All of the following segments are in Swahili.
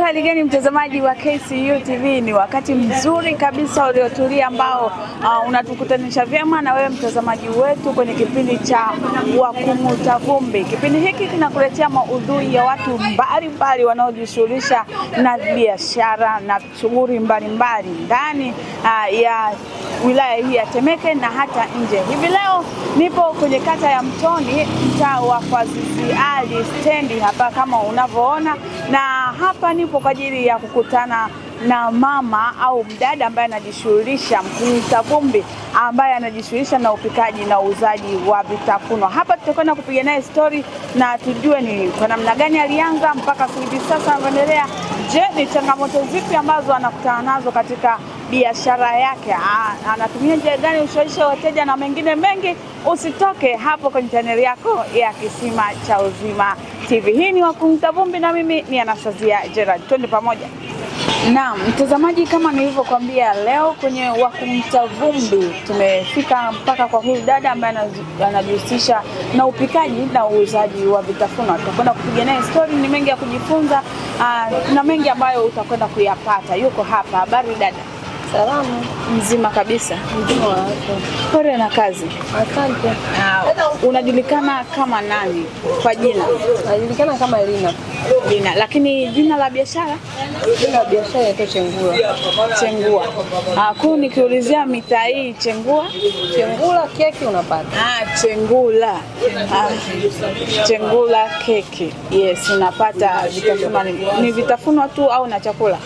Hali gani mtazamaji wa KCU TV, ni wakati mzuri kabisa uliotulia ambao unatukutanisha vyema na wewe mtazamaji wetu kwenye kipindi cha Wakung'uta Vumbi. Kipindi hiki kinakuletea maudhui ya watu mbalimbali wanaojishughulisha na biashara na shughuli mbalimbali ndani ya wilaya hii ya Temeke na hata nje. Hivi leo nipo kwenye kata ya Mtoni, mtaa wa Azizi Ali stendi hapa kama unavyoona, na hapa nipo kwa ajili ya kukutana na mama au mdada ambaye anajishughulisha Mkung'uta Vumbi, ambaye anajishughulisha na upikaji na uuzaji wa vitafunwa. Hapa tutakwenda kupiga naye story na tujue ni kwa namna gani alianza mpaka hivi sasa anaendelea. Je, ni changamoto zipi ambazo anakutana nazo katika biashara yake? Anatumia njia gani ushawishi wateja na mengine mengi? Usitoke hapo kwenye channel yako ya Kisima cha Uzima TV. Hii ni Wakung'uta Vumbi na mimi ni Anastasia Gerald. Twende pamoja. Naam, mtazamaji, kama nilivyokuambia, leo kwenye Wakung'uta Vumbi tumefika mpaka kwa huyu dada ambaye anajihusisha na upikaji na uuzaji wa vitafunwa. Tutakwenda kupiga naye story, ni mengi ya kujifunza na mengi ambayo utakwenda kuyapata. Yuko hapa. Habari dada? Salamu. Mzima kabisa. Mzima wako. Pole na kazi. Asante. Unajulikana kama nani kwa jina? Najulikana kama Lina. Lina, lakini jina la biashara? Jina la biashara ni Chengula. Chengua. Kwa nikiulizia mitaa hii Chengua? Chengula keki unapata. Chengula. Chengula keki. Yes, unapata vitafunwa. Ni vitafunwa tu au na chakula?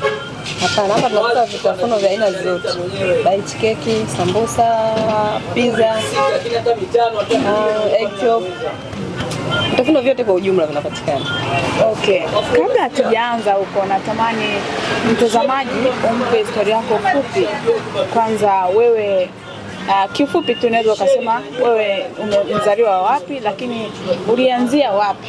Hapana, hapa tunapata vitafunwa vya aina zote. Bite keki, sambusa, pizza, egg chop. Vitafunwa vyote kwa ujumla vinapatikana. Okay. Kabla hatujaanza huko, natamani mtazamaji umpe historia yako fupi. Kwanza wewe kifupi tunaweza kusema wewe umezaliwa wapi, lakini ulianzia wapi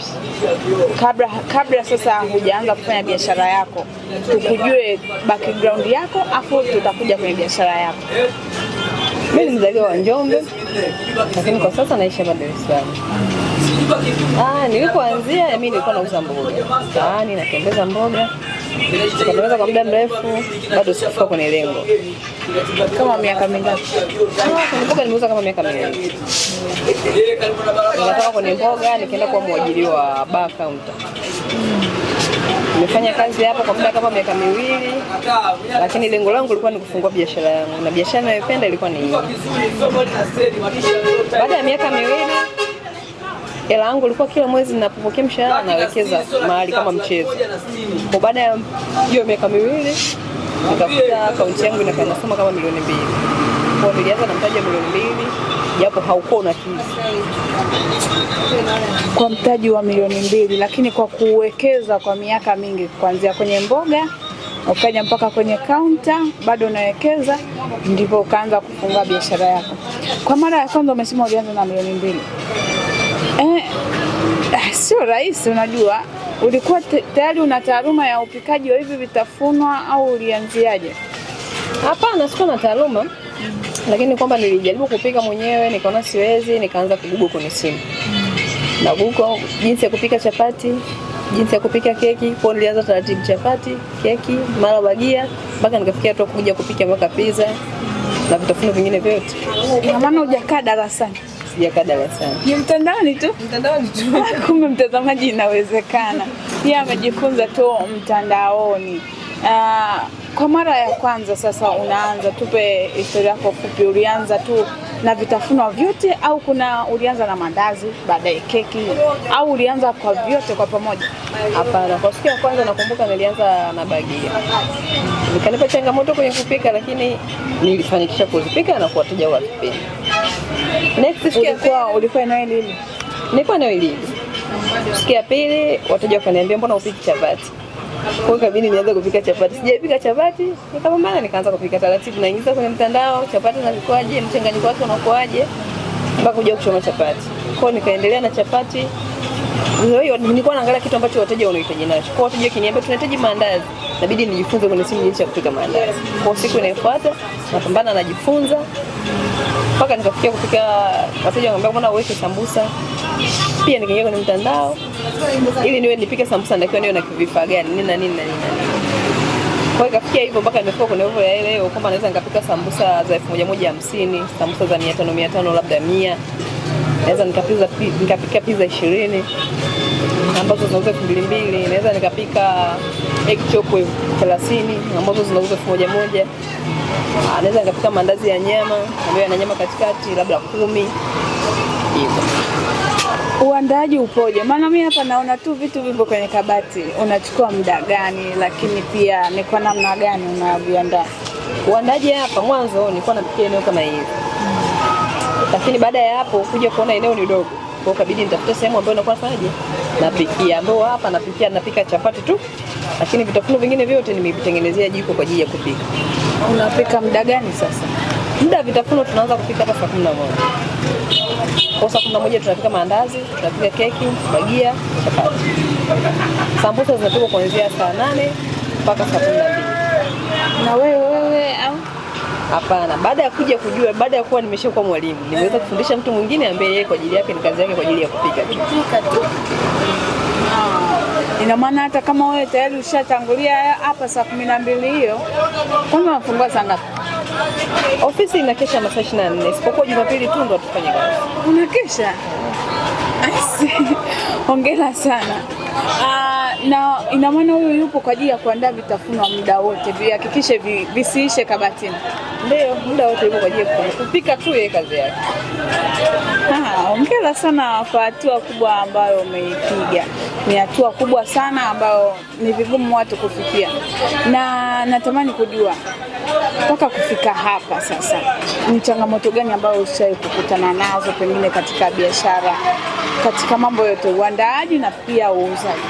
kabla sasa hujaanza kufanya biashara yako, tukujue background yako afu tutakuja kwenye biashara yako. Mimi ni mzaliwa wa Njombe, lakini kwa sasa naishi hapa Dar es Salaam. Nilipoanzia mimi nilikuwa nauza mboga. Natembeza mboga. Nikatembeza kwa muda mrefu, bado sikufika kwenye lengo. Kama miaka mingapi? Kwenye mboga nimeuza kama miaka miwili. Nikatoka kwenye mboga nikaenda kuwa mwajiri wa bar counter. Nimefanya kazi hapa kwa muda kama miaka miwili, lakini lengo langu lilikuwa ni kufungua biashara yangu, na biashara ninayopenda ilikuwa ni hii. Baada ya miaka miwili, hela yangu ilikuwa kila mwezi ninapopokea mshahara nawekeza mahali kama mchezo. Kwa baada ya hiyo miaka miwili, nikakuta akaunti yangu inasoma kama milioni 2. Kwa nilianza na mtaji wa milioni 2, japo haukuwa unakidhi. Kwa mtaji wa milioni 2, lakini kwa kuwekeza kwa miaka mingi, kuanzia kwenye mboga ukaja mpaka kwenye counter bado unawekeza, ndipo ukaanza kufunga biashara yako. Kwa mara ya kwanza umesema ulianza na milioni 2. Sio rahisi, unajua. Ulikuwa tayari una taaluma ya upikaji wa hivi vitafunwa au ulianziaje? Hapana, sikuwa na taaluma. Lakini kwamba nilijaribu kupika mwenyewe, nikaona siwezi, nikaanza kugugu kwenye simu. Na Google jinsi ya kupika chapati, jinsi ya kupika keki. Kwa nilianza taratibu chapati, keki, mara bagia, mpaka nikafikia tu kuja kupika mpaka pizza na vitafunwa vingine vyote. Ina maana hujakaa darasani? Sijakaa darasani. Ni mtandaoni tu? Mtandaoni tu. Kumbe mtazamaji, inawezekana pia amejifunza tu mtandaoni. Kwa mara ya kwanza sasa unaanza, tupe historia yako fupi. Ulianza tu na vitafunwa vyote au ulianza na mandazi, baadaye keki, au ulianza kwa vyote kwa pamoja? Hapana, kwa siku ya kwanza nakumbuka nilianza na bagia. Nikanipa changamoto kwenye kupika, lakini nilifanikisha kuzipika na kuwateja wakipenda. Next ulikuwa eneo hili? Nilikuwa eneo hili. Siku ya pili wateja wakaniambia mbona upiki chapati? Kwa hiyo kabidi nianze kupika chapati. Sijapika chapati, nikapambana nikaanza kupika taratibu, naingiza kwenye mtandao chapati zinapikwaje, mchanganyiko wake unakuaje, mpaka kuja kuchoma chapati. Kwa hiyo nikaendelea na chapati. Hiyo nilikuwa naangalia kitu ambacho wateja wanahitaji nacho. Kwa hiyo wateja kiniambia tunahitaji maandazi, inabidi nijifunze kwenye simu jinsi ya kupika maandazi. Kwa siku inayofuata napambana najifunza mpaka nikafikia kupika. Wateja wananiambia mbona uweke sambusa? Pia nikaingia kwenye mtandao ili niwe nipike sambusa, ndio niwe na vifaa gani nini na nini na nini. Kwa hiyo ikafikia hivyo mpaka nimefika kwenye level ya leo kwamba naweza nikapika sambusa za 1150, sambusa za 500 labda 100. Naweza nikapika pizza 20 ambazo zinauzwa 2200. Naweza nikapika egg chop 30 ambazo zinauzwa 1000. Naweza nikapika mandazi ya nyama ambayo yana nyama katikati labda 10 hivyo. Uandaaji upoje? Maana mimi hapa naona tu vitu vipo kwenye kabati. Unachukua muda gani, lakini pia ni kwa namna gani unaviandaa? Uandaaji hapa mwanzo nilikuwa napikia eneo kama hili. Lakini baada ya hapo kuja kuona eneo ni dogo. Kwa hiyo kabidi nitafute sehemu ambayo nakuwa nafanyaje? Napikia. Ambapo hapa napika chapati tu. Lakini vitafuno vingine vyote nimevitengenezea jiko kwa ajili ya kupika. Unapika muda gani sasa? Muda wa vitafuno tunaanza kupika hapa saa 11. Kwa saa 11 tunapika maandazi, tunapika keki, bagia, chapati. Sambusa zinapikwa kuanzia saa 8 mpaka saa 12. Na wewe au? Hapana, baada ya kuja kujua, baada ya kuwa nimeshakuwa mwalimu, nimeweza kufundisha mtu mwingine ambaye yeye kwa ajili yake ni kazi yake kwa ajili ya kupika tu. Ina maana hata kama wewe tayari ushatangulia hapa saa 12 hiyo, kama unafungua saa ngapi? Ofisi inakesha masaa 24, isipokuwa Jumapili tu ndo tufanye kazi. Unakesha? Hongera sana. Na ina maana huyu yupo kwa ajili ya kuandaa vitafunwa muda wote, vihakikishe visiishe kabatini. Ndio, muda wote yupo kwa ajili ya kupika tu yeye kazi yake. Hongera sana kwa hatua kubwa ambayo umeipiga. Ni hatua kubwa sana ambayo ni vigumu watu kufikia. Na natamani kujua mpaka kufika hapa sasa, ni changamoto gani ambayo ushawahi kukutana nazo pengine katika biashara, katika mambo yote, uandaaji na pia uuzaji?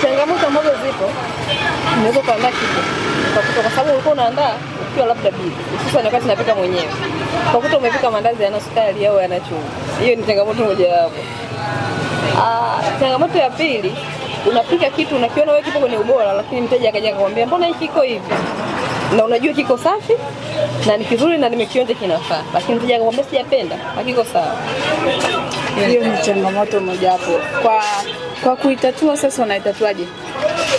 Changamoto ambazo zipo, unaweza kuandaa kitu kwa sababu ulikuwa unaandaa ukiwa labda bibi, hususan wakati napika mwenyewe. Kwa kuta umepika mandazi yana sukari au yana chumvi. Hiyo ni changamoto moja hapo. Changamoto ya pili, unapika kitu unakiona wewe kipo kwenye ubora, lakini mteja akaja akamwambia mbona hiki kiko hivi? Na unajua kiko safi na ni kizuri na nimekionja kinafaa, lakini mteja akamwambia sijapenda, hakiko sawa. Hiyo ni changamoto moja hapo. Kwa kuitatua sasa unaitatuaje?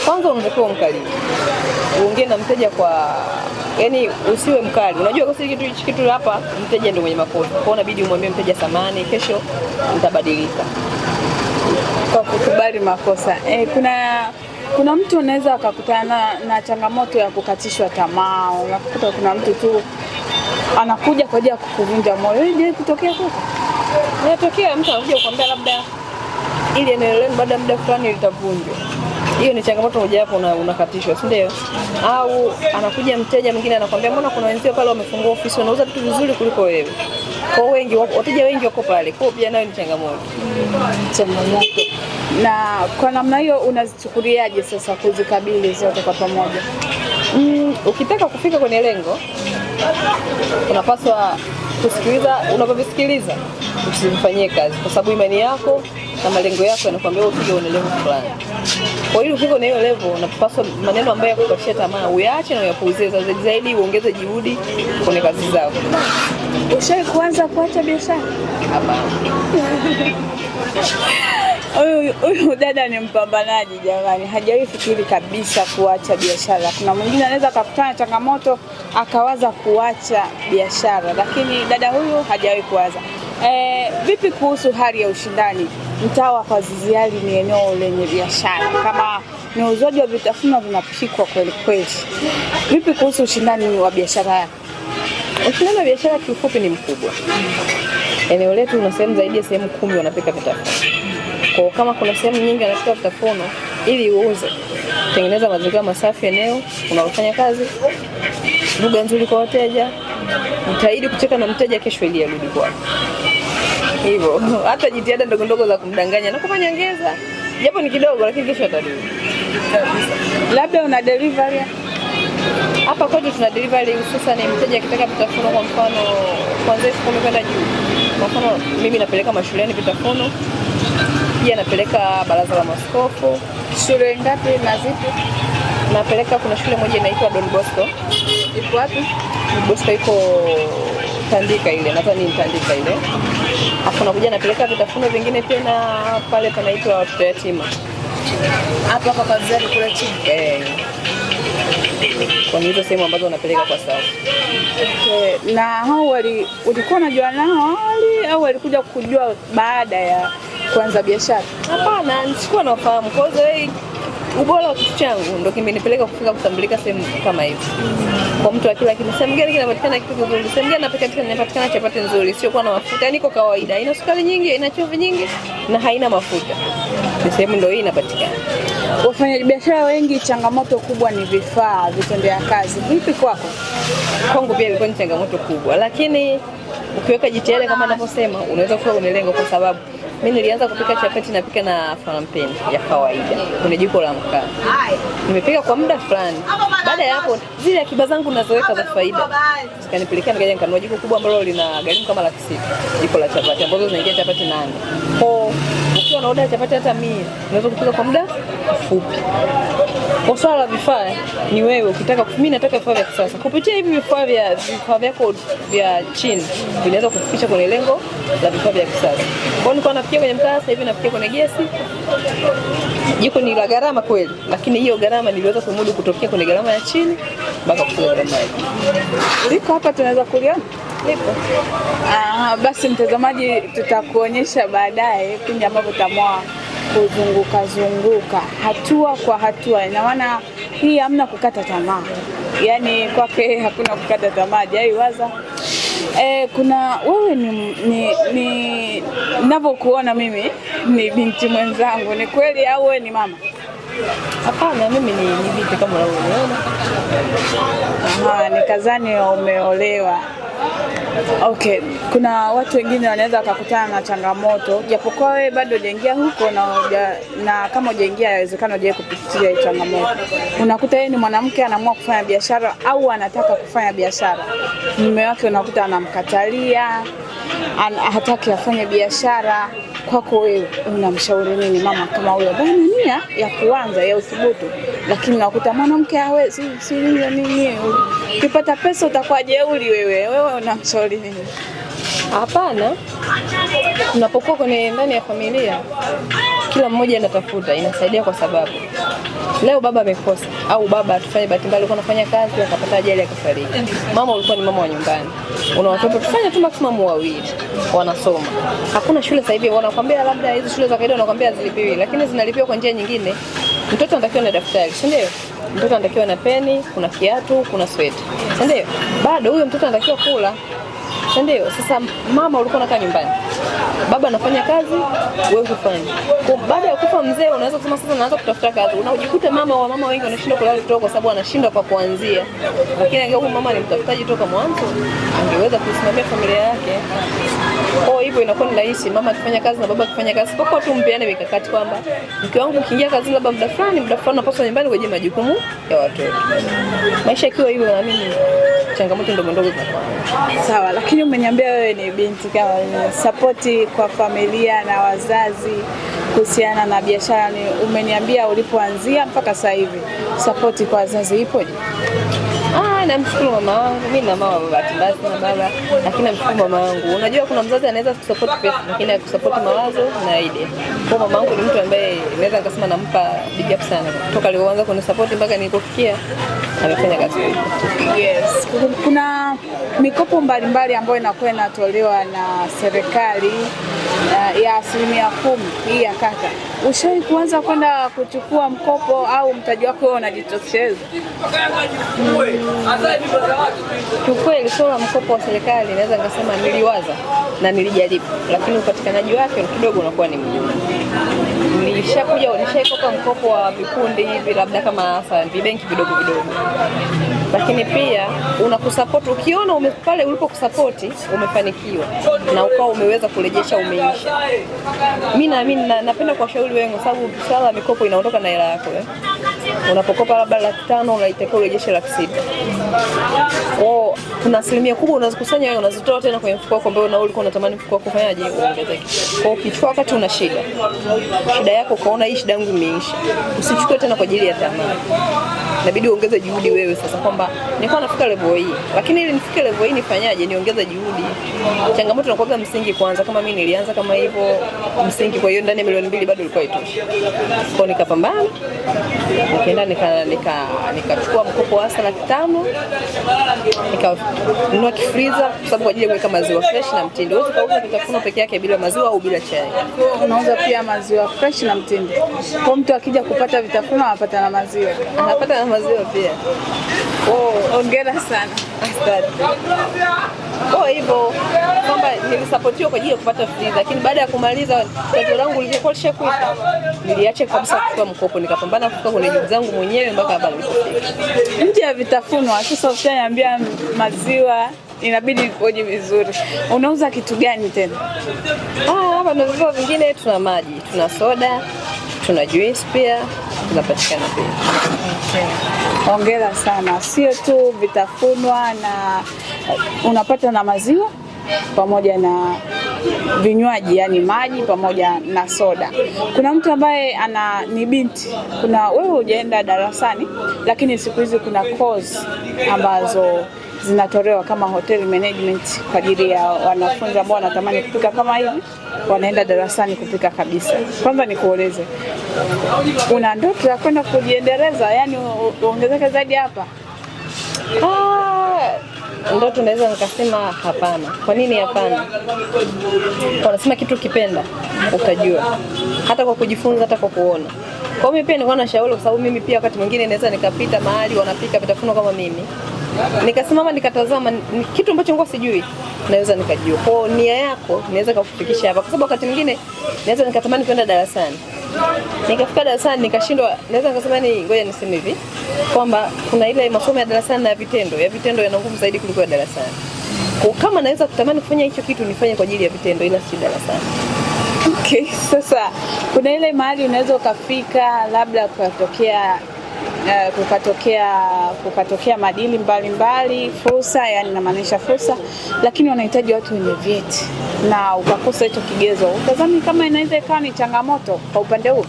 Kwanza unatakiwa mkarimu. Uongee na mteja yani usiwe mkali. Unajua kwa sababu kitu hapa mteja ndio mwenye makosa. Kwa hiyo inabidi umwambie mteja samahani, kesho nitabadilika. Kwa kukubali makosa. Kuna mtu anaweza akakutana na changamoto ya kukatishwa tamaa. Unakuta kuna mtu tu anakuja kwa ajili ya kukuvunja moyo. Je, kutokea huko? Inatokea mtu anakuja kukwambia labda ili eneo lenu baada ya muda fulani litavunjwa. Hiyo ni changamoto moja hapo, unakatishwa, si ndio? Au anakuja mteja mwingine anakuambia mbona kuna wenzio pale wamefungua ofisi wanauza vitu vizuri kuliko wewe. Kwa wengi wateja wengi wako pale. Kwa pia nayo ni changamoto. Changamoto. Na kwa namna hiyo unazichukuliaje sasa kuzikabili zote kwa pamoja? Ukitaka kufika kwenye lengo unapaswa kusikiliza, unapovisikiliza usifanyie kazi, kwa sababu imani yako na malengo yako yanakuambia ufike kwenye level fulani. Kwa hiyo ufike kwenye hiyo level unapaswa maneno ambayo yakukatisha tamaa uyaache na uyapuuzie, zaidi uongeze juhudi kwenye kazi zako. Ushawahi kuanza kuacha biashara? Hapana. Huyu dada ni mpambanaji jamani, hajawahi fikiri kabisa kuacha biashara. Kuna mwingine anaweza akakutana changamoto akawaza kuacha biashara, lakini dada huyu hajawahi kuwaza. Vipi kuhusu hali ya ushindani? Mtaa wa Paziziali ni eneo lenye biashara, kama ni uuzaji wa vitafunwa vinapikwa kweli kweli. Vipi kuhusu ushindani wa biashara yako? Ushindani wa biashara kiufupi ni mkubwa. Eneo letu una sehemu zaidi ya sehemu 10 wanapika vitafunwa. Kwa kama kuna sehemu nyingi anapika vitafunwa, ili uuze, tengeneza mazingira masafi eneo unalofanya kazi, lugha nzuri kwa wateja, jitahidi kucheka na mteja kesho ili arudi kwako. Hivyo hata jitihada ndogo ndogo za kumdanganya na kufanya nyongeza, japo ni kidogo lakini kesho atarudi. Labda una delivery hapa kwetu? Tuna delivery hususan mteja akitaka vitafunwa kwa mfano kuanzia 10 kwenda juu. Kwa mfano mimi napeleka mashuleni vitafunwa, pia napeleka baraza la maaskofu. Shule ngapi na zipi? Napeleka, kuna shule moja inaitwa Don Bosco. Iko wapi? Don Bosco iko Tandika ile, nadhani Tandika ile. Afu nakuja napeleka vitafunwa vingine tena pale panaitwa watoto yatima. Hapa kwa Paziziali kule chini. kwa hizo sehemu ambazo unapeleka kwa sasa. Okay. Na hao ulikuwa unajua nao awali au walikuja kujua baada ya kuanza biashara? Hapana, nilikuwa nafahamu. Kwa hiyo ubora wa kitu changu ndio kimenipeleka kufika kutambulika sehemu kama hivi. Kwa mtu akila sehemu gani kinapatikana kitu kizuri, sehemu gani inapatikana chapati nzuri, sio kwa na mafuta, yani iko kawaida, haina sukari nyingi, haina chumvi nyingi na haina mafuta. Ni sehemu ndio hii inapatikana. Wafanyabiashara wengi changamoto kubwa ni vifaa, vitendea kazi. Vipi kwako? Kwangu pia ilikuwa ni changamoto kubwa, lakini ukiweka jitihada kama ninavyosema, unaweza kuwa umelenga, kwa sababu mimi nilianza kupika chapati napika na farampeni ya kawaida kwenye jiko la mkaa. Nimepika kwa muda fulani. Baada ya hapo zile akiba zangu nazoweka za faida zikanipelekea nikaja nikanunua jiko kubwa ambalo lina gharimu kama 600,000, jiko la chapati ambazo zinaingia chapati 8. Kwa ukiwa na order chapati hata 100 unaweza kupika kwa muda mfupi. Kwa swala la vifaa ni wewe ukitaka, mimi nataka vifaa vya kisasa. Kupitia hivi vifaa vyako vya chini vinaweza kufikisha kwenye lengo la vifaa vya kisasa. Kwa nilikuwa nafikia kwenye mkaa, sasa hivi nafikia kwenye gesi. Jiko ni la gharama kweli, lakini hiyo gharama niliweza kumudu kutokea kwenye gharama ya chini mpaka kufika gharama ya juu. Liko hapa tunaweza kuliona? Lipo. Basi mtazamaji, tutakuonyesha baadaye pindi ambapo tutaamua kuzunguka hatua kwa hatua. Ina maana hii hamna kukata tamaa. Yaani kwake hakuna kukata tamaa. Waza kuna wewe ni ninavyokuona mimi ni binti mwenzangu, ni kweli au wewe ni mama? Hapana, mimi ni binti kama unavyoona. Nikazani umeolewa. Okay, kuna watu wengine wanaweza wakakutana na changamoto japokuwa wewe bado hujaingia huko na kama hujaingia inawezekana hujawahi kupitia hiyo changamoto. Unakuta yeye ni mwanamke anaamua kufanya biashara au anataka kufanya biashara. Mume wake unakuta anamkatalia, hataki afanye biashara. Kwako wewe unamshauri nini mama kama huyo? Bana nia ya kuanza ya uthubutu, lakini unakuta mwanamke hawezi, si nini, ukipata pesa utakuwa jeuri wewe unamshauri nini? Hapana, tunapokuwa kwenye ndani ya familia kila mmoja anatafuta, inasaidia kwa sababu leo baba amekosa au baba tufanye bahati mbaya alikuwa anafanya kazi akapata ajali akafariki. Mama ulikuwa ni mama wa nyumbani. Una watoto tufanye tu maximum 2 wanasoma. Hakuna shule sasa hivi wanakuambia labda hizo shule za kawaida wanakuambia zilipiwi, lakini zinalipiwa kwa njia nyingine. Mtoto anatakiwa na daftari, si ndio? Mtoto anatakiwa na peni, kuna kiatu, kuna sweta. Si ndio? Bado huyo mtoto anatakiwa kula. Ndio, sasa mama ulikuwa unakaa nyumbani. Baba anafanya kazi, wewe hufanya. Kwa baada ya kufa mzee unaweza kusema sasa naanza kutafuta kazi. Unajikuta mama wengi wanashindwa kulala kutoka kwa sababu anashindwa kwa kuanzia. Lakini angekuwa mama ni mtafutaji toka mwanzo, angeweza kusimamia familia yake. Kwa hivyo inakuwa ni rahisi mama akifanya kazi na baba akifanya kazi. Pokuwa tu mpeane mikakati kwamba mke wangu ukiingia kazi labda muda fulani unapaswa nyumbani kwa majukumu ya watoto. Maisha ikiwa hivyo na mimi changamoto ndogo zinakuwa. Sawa, lakini umeniambia wewe ni binti, kama support kwa familia na wazazi kuhusiana na biashara, ni umeniambia ulipoanzia mpaka sasa hivi support kwa wazazi ipoje? Namshukuru mama wangu, mimi na mama baba basi na baba, lakini namshukuru mama wangu. Unajua kuna mzazi anaweza kusupport pesa lakini akusupport mawazo na idea. Kwa mama wangu ni mtu ambaye naweza nikasema nampa big up sana. Toka alipoanza kunisupport mpaka nilipofikia amefanya kazi. Yes. Kuna mikopo mbalimbali ambayo inakuwa inatolewa na serikali ya 10% hii ya kata. Ushawahi kuanza kwenda kuchukua mkopo au mtaji wako unajitosheleza? Kiukweli swala mkopo wa serikali naweza nikasema niliwaza na nilijaribu, lakini upatikanaji wake kidogo unakuwa ni mgumu. Nishaikopa mkopo wa vikundi hivi labda kama benki vidogo, lakini pia unakusupport ukiona pale ulipokusupport umefanikiwa na ukao umeweza kurejesha umeisha. Mimi naamini napenda kuwashauri wengi kwa sababu swala mikopo inaondoka na hela yako. Unapokopa labda 500,000 unaitakiwa urejeshe 600,000. kuna asilimia kubwa unazikusanya wewe unazitoa tena kwenye mfuko wako ambao ulikuwa unatamani mfuko wako ufanyaje uongezeke. Kwa ukichukua wakati una shida yako ukaona hii shida yangu imeisha, usichukue tena kwa ajili ya tamaa. Inabidi uongeze juhudi wewe sasa kwamba nilikuwa nafika level hii, lakini ili nifike level hii nifanyaje? Niongeze juhudi. Changamoto inakuwa msingi kwanza, kama mimi nilianza kama hivyo msingi, kwa hiyo ndani ya milioni 2 bado ilikuwa itoshi. Kwa nikapambana, nikaenda nikachukua mkopo wa 500,000, nikanunua kifriza kwa sababu kwa ajili ya kuweka maziwa fresh na mtindi. Wewe ukauza vitafuno peke yake bila maziwa au bila chai. Unauza pia maziwa fresh na mtindi. Kwa mtu akija kupata vitafuno anapata na maziwa. Anapata na maziwa pia. Hongera sana. Asante. Kwa hivyo kwamba nilisapotiwa kwa ajili ya kupata friza, lakini baada ya kumaliza tatizo langu lilikuwa lishakuisha, niliacha kabisa kuchukua mkopo, nikapambana kufika kwenye juhudi zangu mwenyewe mpaka hapa nilipofika. Nje ya vitafunwa sasa utaniambia maziwa inabidi uoje vizuri. Unauza kitu gani tena? Hapa ndio vifaa vingine, tuna maji, tuna soda, tuna juice pia tunapatikana pia. Okay. Hongera sana. Sio tu vitafunwa na unapata na maziwa pamoja na vinywaji, yani maji pamoja na soda. Kuna mtu ambaye ni binti, wewe hujaenda darasani, lakini siku hizi kuna course ambazo zinatolewa kama hotel management kwa ajili ya wanafunzi ambao wanatamani kupika kama hivi, wanaenda darasani kupika kabisa. Kwanza nikueleze, una ndoto ya kwenda kujiendeleza, yani uongezeke zaidi hapa? Ndoto naweza nikasema hapana. Kwa nini hapana? Wanasema kitu kipenda utajua, hata kwa kujifunza, hata kwa kuona. Kwa mimi pia nilikuwa nashauri, kwa sababu mimi pia wakati mwingine naweza nikapita mahali wanapika vitafuno kama mimi, nikasimama nikatazama kitu ambacho nilikuwa sijui, naweza nikajua. Kwa nia yako naweza kukufikisha hapa, kwa sababu wakati mwingine naweza nikatamani kwenda darasani, nikafika darasani nikashindwa. Naweza nikasema ngoja niseme hivi kwamba kuna ile masomo ya darasani na vitendo yana nguvu zaidi kuliko ya darasani. Kwa kama naweza kutamani kufanya hicho kitu, nifanye kwa ajili ya vitendo, ila si darasani. Okay, sasa kuna ile mahali unaweza ukafika labda kukatokea madili mbalimbali, fursa, yani namaanisha fursa, lakini wanahitaji watu wenye vyeti na ukakosa hicho kigezo. Utazami kama inaweza ikawa ni changamoto kwa upande huu?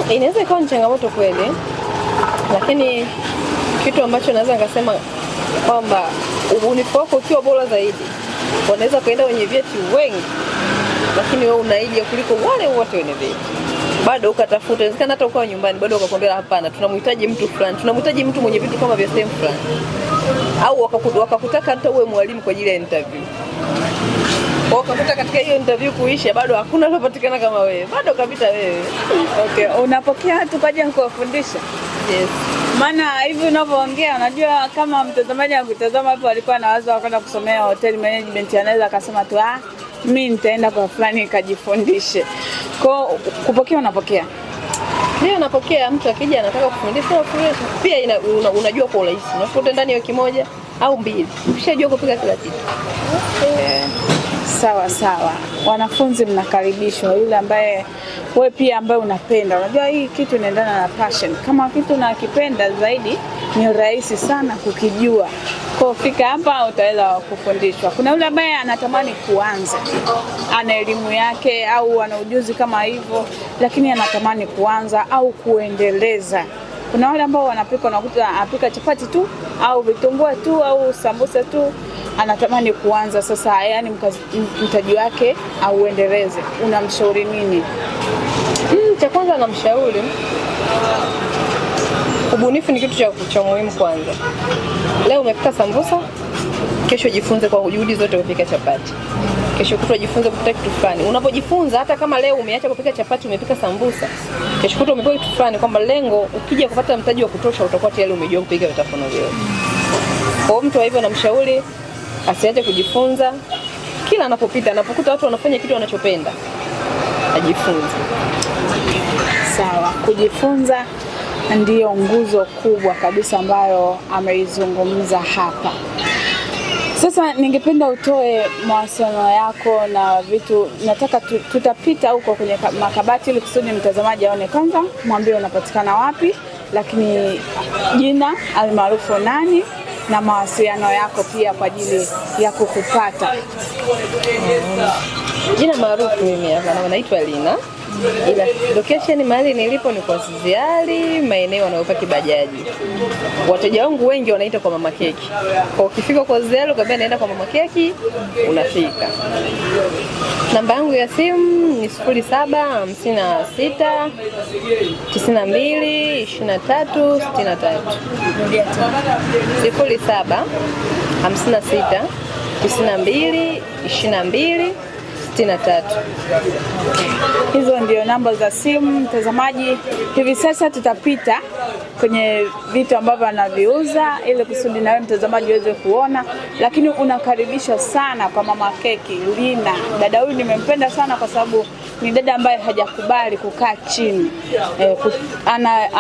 Inaweza ikawa ni changamoto kweli, lakini kitu ambacho naweza nikasema kwamba ubunifu wako ukiwa bora zaidi, wanaweza kaenda wenye vyeti wengi, lakini wewe unaija kuliko wale wote wenye vyeti. Bado ukatafuta, inawezekana hata ukawa nyumbani bado ukakwambia hapana, tunamhitaji mtu fulani, tunamhitaji mtu mwenye vitu kama vya sehemu fulani, au wakakutaka hata uwe mwalimu kwa ajili ya interview. Wakakuta katika hiyo interview kuisha, bado hakuna anapatikana kama wewe, bado kabisa wewe. Okay, unapokea watu kaja kuwafundisha? Yes. Maana hivi unavyoongea, unajua kama mtazamaji akitazama hapo alikuwa anawaza kwenda kusomea hotel management, anaweza akasema tu mimi nitaenda kwa fulani nikajifundishe. Kwa kupokea, unapokea? Ndio napokea. Mtu akija anataka kufundishwa pia unajua kwa urahisi. Unafuta ndani ya wiki moja au 2. Ukishajua kupika kila kitu. Okay. Sawa. Wanafunzi mnakaribishwa, yule ambaye wewe pia ambaye unapenda. Unajua hii kitu inaendana na passion. Kama kitu unakipenda zaidi ni rahisi sana kukijua. Kwa fika hapa utaweza kufundishwa. Kuna yule ambaye anatamani kuanza, ana elimu yake au ana ujuzi kama hivyo, lakini anatamani kuanza au kuendeleza. Kuna wale ambao wanapika, unakuta anapika chapati tu au vitumbua tu au sambusa tu, anatamani kuanza sasa, yani mtaji wake au uendeleze. Unamshauri nini? Cha kwanza namshauri, ubunifu ni kitu cha muhimu kwanza. Leo umepika sambusa, kesho jifunze kwa juhudi zote kupika chapati. Kesho kutwa jifunze kupika kitu fulani. Unapojifunza, hata kama leo umeacha kupika chapati, umepika sambusa, kesho kutwa umepika kitu fulani, kwamba lengo ukija kupata mtaji wa kutosha utakuwa tayari umejua kupika vitafuno vyote. Kwa mtu wa hivyo namshauri asiache kujifunza. Kila anapokuta watu wanafanya kitu wanachopenda, ajifunze. Sawa, kujifunza ndiyo nguzo kubwa kabisa ambayo ameizungumza hapa. Sasa ningependa utoe mawasiliano yako na vitu, nataka tutapita huko kwenye makabati ili kusudi mtazamaji aone. Kwanza mwambie unapatikana wapi, lakini jina almaarufu nani, na mawasiliano yako pia kwa ajili ya kukupata. Jina maarufu mimi hapa naitwa Lina. Ila location mahali nilipo ni kwa Ziali, maeneo yanayopaki bajaji. Wateja wangu wengi wanaita kwa Mama Keki. Kwa ukifika kwa Ziali ukaambia naenda kwa Mama Keki, unafika. Namba yangu ya simu ni 0756 92 23 63. 0756 92 23 63. Hizo ndio namba za simu mtazamaji. Hivi sasa tutapita kwenye vitu ambavyo anaviuza ili kusudi na wewe mtazamaji uweze kuona, lakini unakaribishwa sana kwa Mama Keki Lina. Dada huyu nimempenda sana kwa sababu ni dada ambaye hajakubali kukaa chini.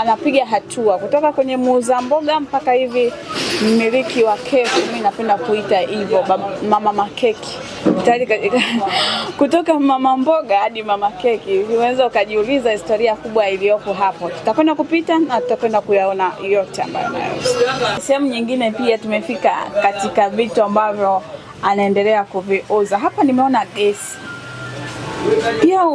Anapiga hatua kutoka kwenye muuza mboga mpaka hivi mmiliki wa keki. Mimi napenda kuita hivyo Mama Keki. Kutoka mama mboga hadi Mama Keki. Unaweza ukajiuliza historia kubwa iliyopo hapo. Tutakwenda kupita na tutakwenda kuyaona yote ambayo anayouza. Sehemu nyingine pia tumefika katika vitu ambavyo anaendelea kuviuza. Hapa nimeona gesi. Pia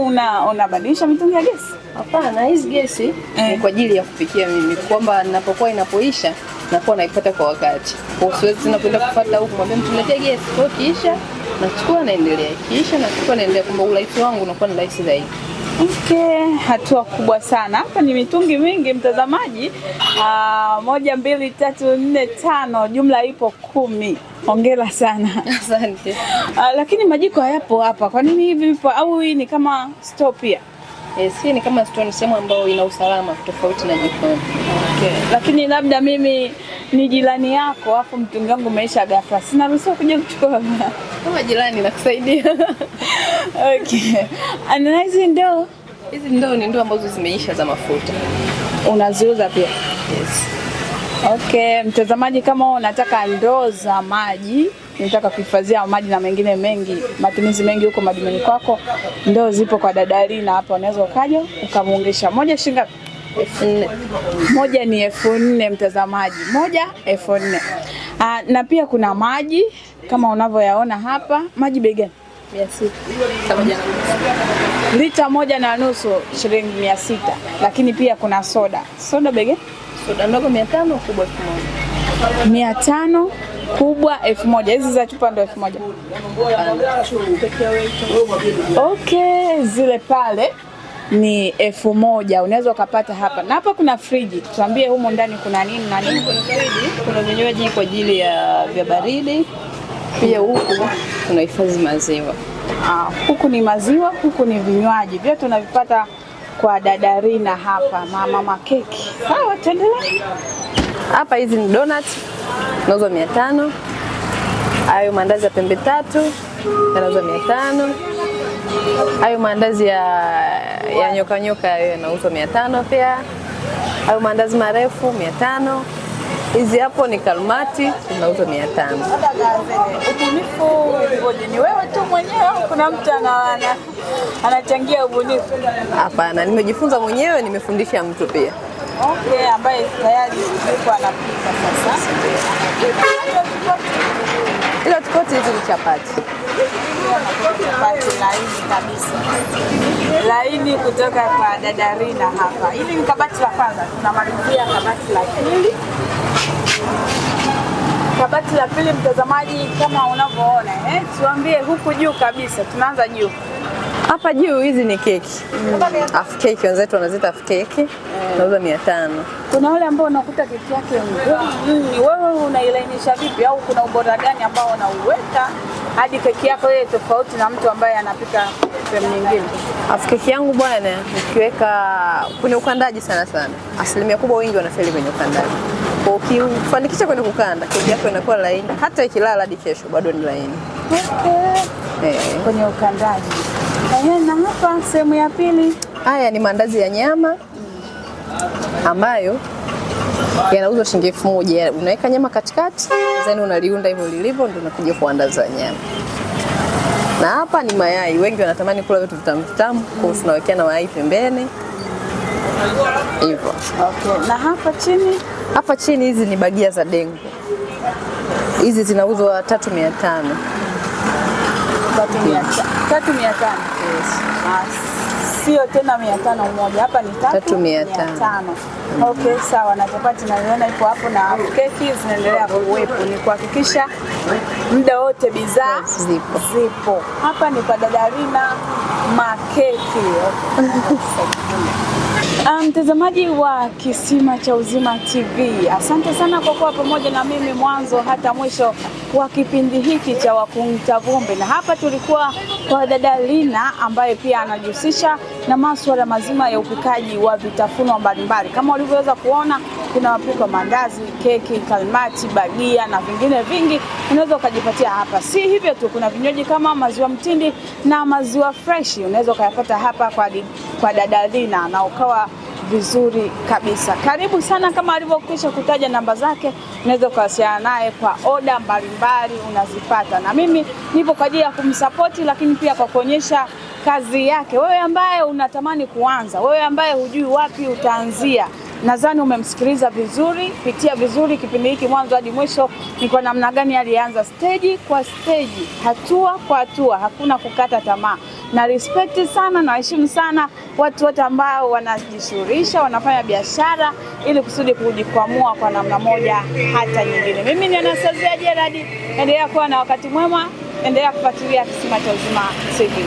unabadilisha mitungi ya gesi? Hapana, hizi gesi ni kwa ajili ya kupikia mimi, kwamba ninapokuwa inapoisha nakuwa naipata kwa wakati. Kwa siwezi tena kwenda kufuata huko mwambie mtu niletee gesi, kwa kiisha nachukua naendelea. Kiisha nachukua naendelea, kwamba urahisi wangu unakuwa ni rahisi zaidi. Okay, hatua kubwa sana. Hapa ni mitungi mingi mtazamaji. 1 2 3 4 5, jumla ipo 10. Hongera sana. Asante. Lakini majiko hayapo hapa. Kwa nini hivi vipo? Au hii ni kama store pia? Hii ni kama store, ni sehemu ambayo ina usalama tofauti na jikoni. Okay. Lakini labda mimi ni jirani yako, afu mtungi wangu umeisha ghafla. Sina ruhusa kuja kuchukua. Kama jirani nakusaidia. Okay. Ana hizi ndoo? Hizi ndoo ni ndoo ambazo zimeisha za mafuta. Unaziuza pia? Yes. Okay, mtazamaji, kama unataka ndoo za maji, unataka kuhifadhia maji na mengine mengi, matumizi mengi huko majumbani kwako, ndoo zipo kwa dada Lina hapa. Unaweza ukaja ukamuongesha. Moja shilingi 4,000. Moja ni 4,000 mtazamaji. Moja 4,000. Na pia kuna maji kama unavyoyaona hapa. Maji bei gani? 600. Lita 1.5 shilingi 600. Lakini pia kuna soda. Soda bei gani? Soda ndogo 500, kubwa 1000. 500, kubwa 1000. Hizi za chupa ndo 1000. Okay, zile pale ni 1000. Unaweza ukapata hapa. Na hapa kuna friji. Tuambie humo ndani kuna nini na nini? Kuna vinywaji kwa ajili ya vya baridi. Pia huku tunahifadhi maziwa. Huku ni maziwa, huku ni vinywaji. Vyote tunavipata kwa dada Lina hapa, Mama Keki. Sawa, tuendelee. Hapa hizi ni donuts. Nauzwa 500. Hayo mandazi ya pembe 3 yanauzwa 500. Hayo mandazi ya nyoka yanauzwa 500 pia. Hayo mandazi marefu 500. Hizi hapo ni kalmati zinauzwa 500. Ubunifu upoje? Ni wewe tu mwenyewe au kuna mtu anachangia ubunifu? Hapana, nimejifunza mwenyewe, nimefundisha mtu pia. Okay, ambaye tayari yuko anapika sasa. Ile tofauti hizi ni chapati. Chapati laini kabisa. Laini kutoka kwa dada Lina hapa. Hili ni kabati la kwanza. Tunamalizia kabati la pili. Kabati la pili mtazamaji, kama unavyoona tuambie huku juu kabisa. Tunaanza juu. Hapa juu hizi ni keki. Half cake wenzetu wanaziita half cake. Nauza 500. Kuna wale ambao unakuta keki yake ngumu. Wewe unailainisha vipi au kuna ubora gani ambao unauweka hadi keki yako ile tofauti na mtu ambaye anapika sehemu nyingine? Half cake yangu bwana, ukiweka kwenye ukandaji sana. Asilimia kubwa wengi wanafeli kwenye ukandaji. Kwa ukifanikisha kwenye kukanda, keki yako inakuwa laini. Hata ikilala hadi kesho bado ni laini. Okay. Kwenye ukandaji. Na hapa sehemu ya pili, haya ni mandazi ya nyama ambayo yanauzwa shilingi 1000. Unaweka nyama katikati, then unaliunda hivyo lilivyo, ndio unakuja kuandaza nyama. Na hapa ni mayai. Wengi wanatamani kula vitu vitamu, kwa hiyo tunawekea na mayai pembeni. Hivyo. Okay. Na hapa chini? Hapa chini hizi ni bagia za dengu. Hizi zinauzwa 3,500. 3,500. Yes. Sio tena 500 moja, hapa ni 3,500. Okay, sawa. Na chapati naliona ipo hapo na keki zinaendelea kuwepo. Ni kuhakikisha muda wote bidhaa zipo. Hapa ni kwa dada Rina Makeki. Mtazamaji wa Kisima cha Uzima TV, asante sana kwa kuwa pamoja na mimi mwanzo hata mwisho wa kipindi hiki cha Wakunta Vumbi. Na hapa tulikuwa kwa dada Rina ambaye pia anajihusisha na masuala mazima ya upikaji wa vitafunwa mbalimbali. Kama ulivyoweza kuona, kuna wapika mandazi, keki, kalmati, bagia na vingine vingi unaweza ukajipatia hapa. Si hivyo tu, kuna vinywaji kama maziwa mtindi na maziwa fresh unaweza ukayapata hapa kwa dada Rina na ukawa vizuri kabisa. Karibu sana. Kama alivyokwisha kutaja namba zake, unaweza kuwasiliana naye kwa oda mbalimbali unazipata. Na mimi nipo kwa ajili ya kumsapoti, lakini pia kwa kuonyesha kazi yake. Wewe ambaye unatamani kuanza, wewe ambaye hujui wapi utaanzia, nadhani umemsikiliza vizuri, pitia vizuri kipindi hiki mwanzo hadi mwisho, ni kwa namna gani alianza stage kwa stage, hatua kwa hatua, hakuna kukata tamaa. Na respect sana na heshima sana watu wote ambao wanajishughulisha, wanafanya biashara ili kusudi kujikwamua kwa namna moja hata nyingine. Mimi ni Anastasia Gerard, endelea kuwa na wakati mwema, endelea kufuatilia Kisima cha Uzima TV.